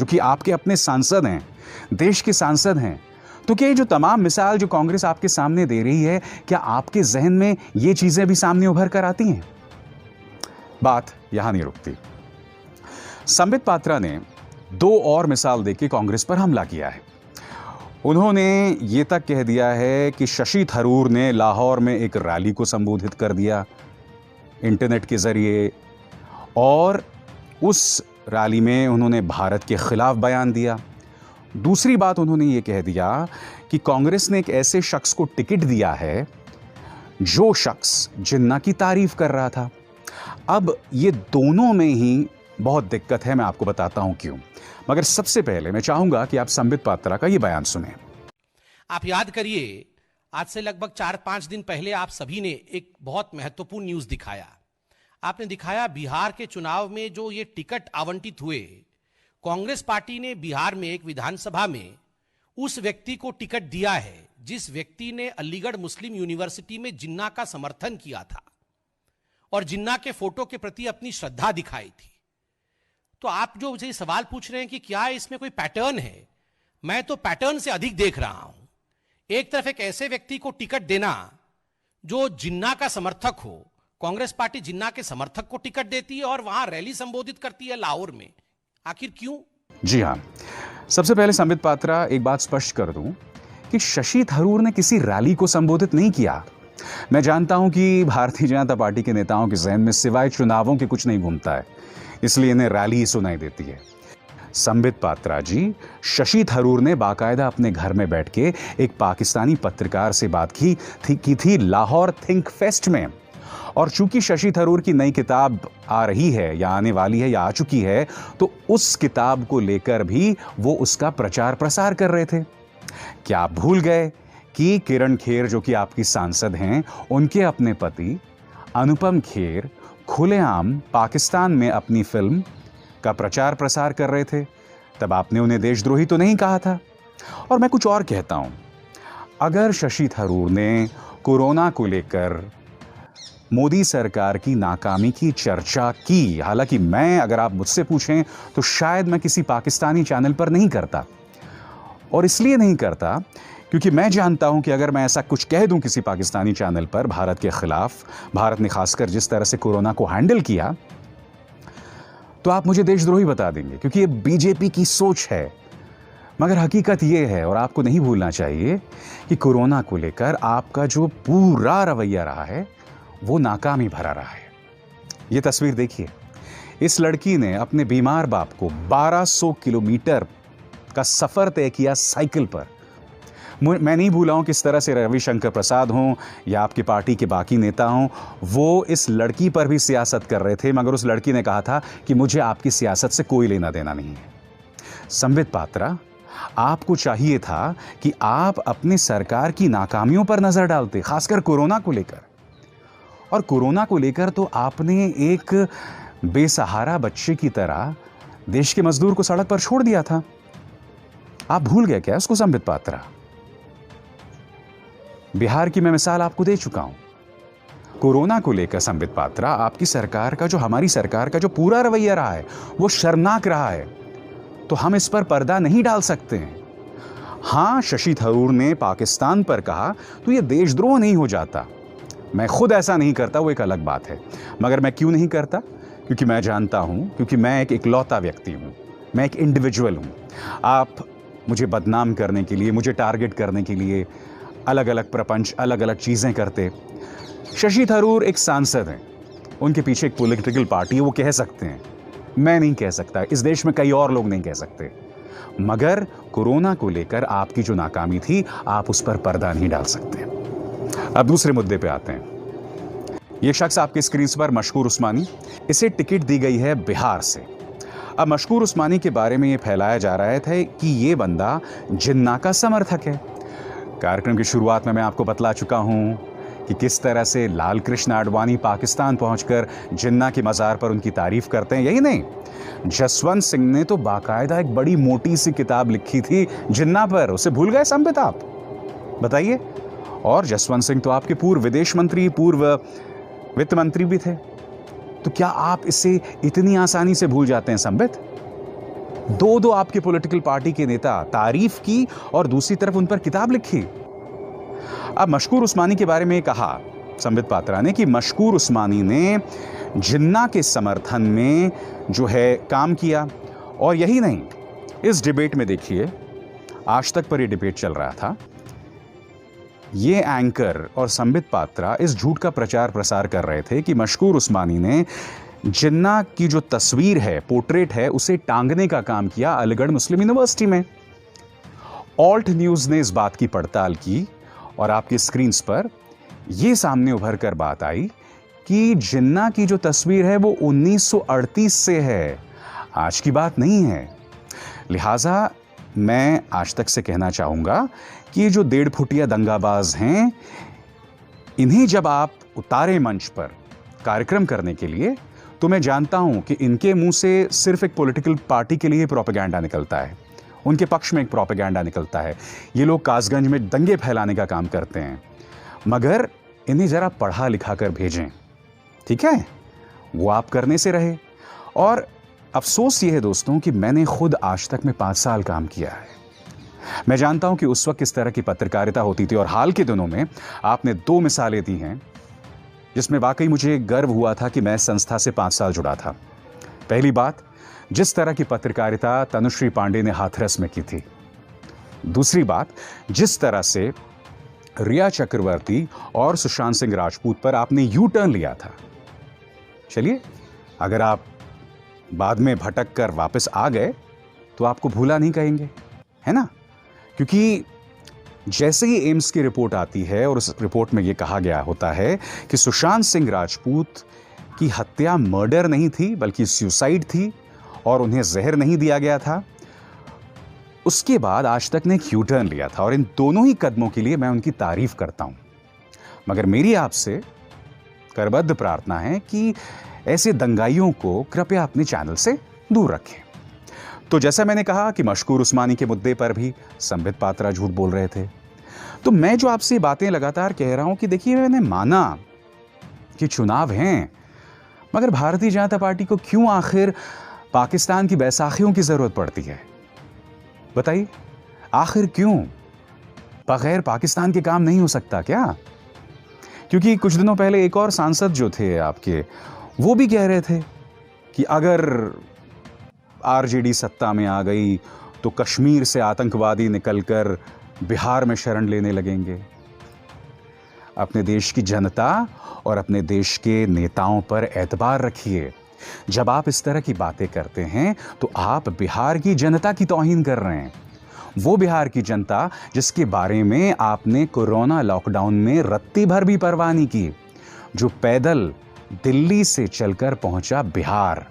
जो कि आपके अपने सांसद हैं, देश के सांसद हैं, तो क्या ये जो तमाम मिसाल जो कांग्रेस आपके सामने दे रही है, क्या आपके जहन में ये चीजें भी सामने उभर कर आती हैं? बात यहां नहीं रुकती। संबित पात्रा ने 2 और मिसाल देके कांग्रेस पर हमला किया है। उन्होंने ये तक कह दिया है कि शशि थरूर ने लाहौर में एक रैली को संबोधित कर दिया इंटरनेट के जरिए, और उस रैली में उन्होंने भारत के खिलाफ बयान दिया। दूसरी बात उन्होंने ये कह दिया कि कांग्रेस ने एक ऐसे शख्स को टिकट दिया है जो शख्स जिन्ना की तारीफ कर रहा था। अब ये दोनों में ही बहुत दिक्कत है, मैं आपको बताता हूं क्यों। मगर सबसे पहले मैं चाहूंगा कि आप संबित पात्रा का ये बयान सुने। आप याद करिए, आज से लगभग 4-5 दिन पहले आप सभी ने एक बहुत महत्वपूर्ण न्यूज दिखाया। आपने दिखाया बिहार के चुनाव में जो ये टिकट आवंटित हुए, कांग्रेस पार्टी ने बिहार में एक विधानसभा में उस व्यक्ति को टिकट दिया है जिस व्यक्ति ने अलीगढ़ मुस्लिम यूनिवर्सिटी में जिन्ना का समर्थन किया था और जिन्ना के फोटो के प्रति अपनी श्रद्धा दिखाई थी। तो आप जो मुझे सवाल पूछ रहे हैं कि क्या इसमें कोई पैटर्न है, मैं तो पैटर्न से अधिक देख रहा हूं। एक तरफ एक ऐसे व्यक्ति को टिकट देना जो जिन्ना का समर्थक हो, कांग्रेस पार्टी जिन्ना के समर्थक को टिकट देती है और वहां रैली संबोधित करती है लाहौर में, आखिर क्यों? जी हां, सबसे पहले संबित पात्रा एक बात स्पष्ट कर दूं कि शशि थरूर ने किसी रैली को संबोधित नहीं किया। मैं जानता हूं कि भारतीय जनता पार्टी के नेताओं के जहन में सिवाय चुनावों के कुछ नहीं घूमता है, इसलिए इन्हें रैली ही सुनाई देती है। संबित पात्रा जी, शशि थरूर ने बाकायदा अपने घर में बैठ के एक पाकिस्तानी पत्रकार से बात की थी लाहौर थिंक फेस्ट में। और चूंकि शशि थरूर की नई किताब आ रही है या आने वाली है या आ चुकी है, तो उस किताब को लेकर भी वो उसका प्रचार प्रसार कर रहे थे। क्या आप भूल गए कि किरण खेर जो कि आपकी सांसद हैं, उनके अपने पति अनुपम खेर खुलेआम पाकिस्तान में अपनी फिल्म का प्रचार प्रसार कर रहे थे? तब आपने उन्हें देशद्रोही तो नहीं कहा था। और मैं कुछ और कहता हूं, अगर शशि थरूर ने कोरोना को लेकर मोदी सरकार की नाकामी की चर्चा की, हालांकि मैं, अगर आप मुझसे पूछें तो शायद मैं किसी पाकिस्तानी चैनल पर नहीं करता, और इसलिए नहीं करता क्योंकि मैं जानता हूं कि अगर मैं ऐसा कुछ कह दूं किसी पाकिस्तानी चैनल पर भारत के खिलाफ, भारत ने खासकर जिस तरह से कोरोना को हैंडल किया, तो आप मुझे देशद्रोही बता देंगे, क्योंकि ये बीजेपी की सोच है। मगर हकीकत ये है, और आपको नहीं भूलना चाहिए, कि कोरोना को लेकर आपका जो पूरा रवैया रहा है वो नाकामी भरा रहा है। ये तस्वीर देखिए, इस लड़की ने अपने बीमार बाप को 1200 किलोमीटर का सफर तय किया साइकिल पर। मैं नहीं भूला हूं किस तरह से रविशंकर प्रसाद हों या आपकी पार्टी के बाकी नेता हों, वो इस लड़की पर भी सियासत कर रहे थे, मगर उस लड़की ने कहा था कि मुझे आपकी सियासत से कोई लेना देना नहीं है। संबित पात्रा, आपको चाहिए था कि आप अपनी सरकार की नाकामियों पर नजर डालते, खासकर कोरोना को लेकर। और कोरोना को लेकर तो आपने एक बेसहारा बच्चे की तरह देश के मजदूर को सड़क पर छोड़ दिया था। आप भूल गए क्या उसको, संबित पात्रा? बिहार की मैं मिसाल आपको दे चुका हूं। कोरोना को लेकर संबित पात्रा, आपकी सरकार का, जो हमारी सरकार का जो पूरा रवैया रहा है वो शर्मनाक रहा है, तो हम इस पर पर्दा नहीं डाल सकते हैं। हां, शशि थरूर ने पाकिस्तान पर कहा तो यह देशद्रोह नहीं हो जाता। मैं खुद ऐसा नहीं करता, वो एक अलग बात है। मगर मैं क्यों नहीं करता? क्योंकि मैं जानता हूं, क्योंकि मैं एक इकलौता व्यक्ति हूं, मैं एक इंडिविजुअल हूं। आप मुझे बदनाम करने के लिए, मुझे टारगेट करने के लिए अलग अलग प्रपंच, अलग अलग चीजें करते। शशि थरूर एक सांसद हैं, उनके पीछे एक पॉलिटिकल पार्टी है, वो कह सकते हैं, मैं नहीं कह सकता, इस देश में कई और लोग नहीं कह सकते। मगर कोरोना को लेकर आपकी जो नाकामी थी, आप उस पर पर्दा नहीं डाल सकते। अब दूसरे मुद्दे पे आते हैं। यह शख्स आपके स्क्रीन पर मशकूर उस्मानी, इसे टिकट दी गई है बिहार से। अब मशकूर उस्मानी के बारे में यह फैलाया जा रहा था कि यह बंदा जिन्ना का समर्थक है। कार्यक्रम की शुरुआत में मैं आपको बतला चुका हूं कि किस तरह से लाल कृष्ण आडवाणी पाकिस्तान पहुंचकर जिन्ना की मज़ार पर उनकी तारीफ करते हैं। यही नहीं, जसवंत सिंह ने तो बाकायदा एक बड़ी मोटी सी किताब लिखी थी जिन्ना पर, उसे भूल गए संबित आप? बताइए। और जसवंत सिंह तो आपके पूर्व विदेश मंत्री, पूर्व वित्त मंत्री भी थे। तो क्या आप इसे इतनी आसानी से भूल जाते हैं संबित? दो दो आपके पॉलिटिकल पार्टी के नेता तारीफ की और दूसरी तरफ उन पर किताब लिखी। अब मशकूर उस्मानी के बारे में कहा संबित पात्रा ने कि मशकूर उस्मानी ने जिन्ना के समर्थन में जो है काम किया। और यही नहीं, इस डिबेट में देखिए, आज तक पर यह डिबेट चल रहा था, ये एंकर और संबित पात्रा इस झूठ का प्रचार प्रसार कर रहे थे कि मशकूर उस्मानी ने जिन्ना की जो तस्वीर है, पोर्ट्रेट है, उसे टांगने का काम किया अलीगढ़ मुस्लिम यूनिवर्सिटी में। ऑल्ट न्यूज ने इस बात की पड़ताल की और आपकी स्क्रीन्स पर यह सामने उभर कर बात आई कि जिन्ना की जो तस्वीर है वो 1938 से है, आज की बात नहीं है। लिहाजा मैं आज तक से कहना चाहूंगा कि ये जो 1.5 फुटिया दंगाबाज हैं, इन्हें जब आप उतारे मंच पर कार्यक्रम करने के लिए, तो मैं जानता हूं कि इनके मुंह से सिर्फ एक पॉलिटिकल पार्टी के लिए प्रोपेगेंडा निकलता है, उनके पक्ष में एक प्रोपेगेंडा निकलता है। ये लोग कासगंज में दंगे फैलाने का काम करते हैं, मगर इन्हें जरा पढ़ा लिखा कर भेजें, ठीक है? वो आप करने से रहे। और अफसोस ये है दोस्तों कि मैंने खुद आज तक में 5 साल काम किया है। मैं जानता हूं कि उस वक्त किस तरह की पत्रकारिता होती थी, और हाल के दिनों में आपने 2 मिसालें दी हैं जिसमें वाकई मुझे गर्व हुआ था कि मैं संस्था से 5 साल जुड़ा था। पहली बात, जिस तरह की पत्रकारिता तनुश्री पांडे ने हाथरस में की थी। दूसरी बात, जिस तरह से रिया चक्रवर्ती और सुशांत सिंह राजपूत पर आपने यू टर्न लिया था। चलिए, अगर आप बाद में भटक कर वापस आ गए तो आपको भूला नहीं कहेंगे, है ना? क्योंकि जैसे ही एम्स की रिपोर्ट आती है और उस रिपोर्ट में यह कहा गया होता है कि सुशांत सिंह राजपूत की हत्या मर्डर नहीं थी बल्कि सुसाइड थी और उन्हें जहर नहीं दिया गया था, उसके बाद आज तक ने एक यू टर्न लिया था। और इन दोनों ही कदमों के लिए मैं उनकी तारीफ करता हूं। मगर मेरी आपसे करबद्ध प्रार्थना है कि ऐसे दंगाइयों को कृपया अपने चैनल से दूर रखें। तो जैसा मैंने कहा कि मशकूर उस्मानी के मुद्दे पर भी संबित पात्रा झूठ बोल रहे थे, तो मैं जो आपसे बातें लगातार कह रहा हूं कि देखिए, मैंने माना कि चुनाव हैं, मगर भारतीय जनता पार्टी को क्यों आखिर पाकिस्तान की बैसाखियों की जरूरत पड़ती है? बताइए, आखिर क्यों? बगैर पाकिस्तान के काम नहीं हो सकता क्या? क्योंकि कुछ दिनों पहले एक और सांसद जो थे आपके, वो भी कह रहे थे कि अगर आरजेडी सत्ता में आ गई तो कश्मीर से आतंकवादी निकलकर बिहार में शरण लेने लगेंगे। अपने देश की जनता और अपने देश के नेताओं पर एतबार रखिए। जब आप इस तरह की बातें करते हैं तो आप बिहार की जनता की तौहीन कर रहे हैं। वो बिहार की जनता जिसके बारे में आपने कोरोना लॉकडाउन में रत्ती भर भी परवाह नहीं की, जो पैदल दिल्ली से चलकर पहुंचा बिहार,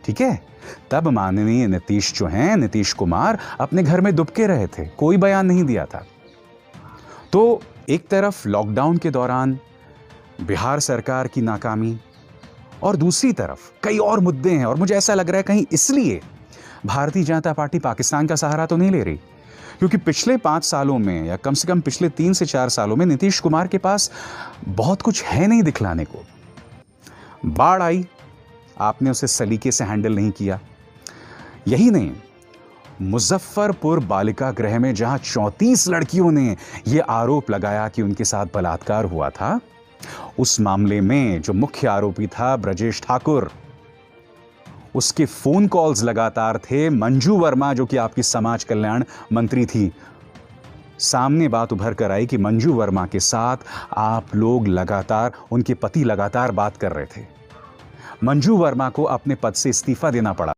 ठीक है? तब माननीय नीतीश जो हैं, नीतीश कुमार, अपने घर में दुबके रहे थे, कोई बयान नहीं दिया था। तो एक तरफ लॉकडाउन के दौरान बिहार सरकार की नाकामी और दूसरी तरफ कई और मुद्दे हैं, और मुझे ऐसा लग रहा है कहीं इसलिए भारतीय जनता पार्टी पाकिस्तान का सहारा तो नहीं ले रही, क्योंकि पिछले 5 सालों में या कम से कम पिछले 3 से 4 सालों में नीतीश कुमार के पास बहुत कुछ है नहीं दिखलाने को। बाढ़ आई, आपने उसे सलीके से हैंडल नहीं किया। यही नहीं, मुजफ्फरपुर बालिका गृह में जहां 34 लड़कियों ने यह आरोप लगाया कि उनके साथ बलात्कार हुआ था, उस मामले में जो मुख्य आरोपी था ब्रजेश ठाकुर, उसके फोन कॉल्स लगातार थे। मंजू वर्मा जो कि आपकी समाज कल्याण मंत्री थी, सामने बात उभर कर आई कि मंजू वर्मा के साथ आप लोग लगातार, उनके पति लगातार बात कर रहे थे। मंजू वर्मा को अपने पद से इस्तीफा देना पड़ा।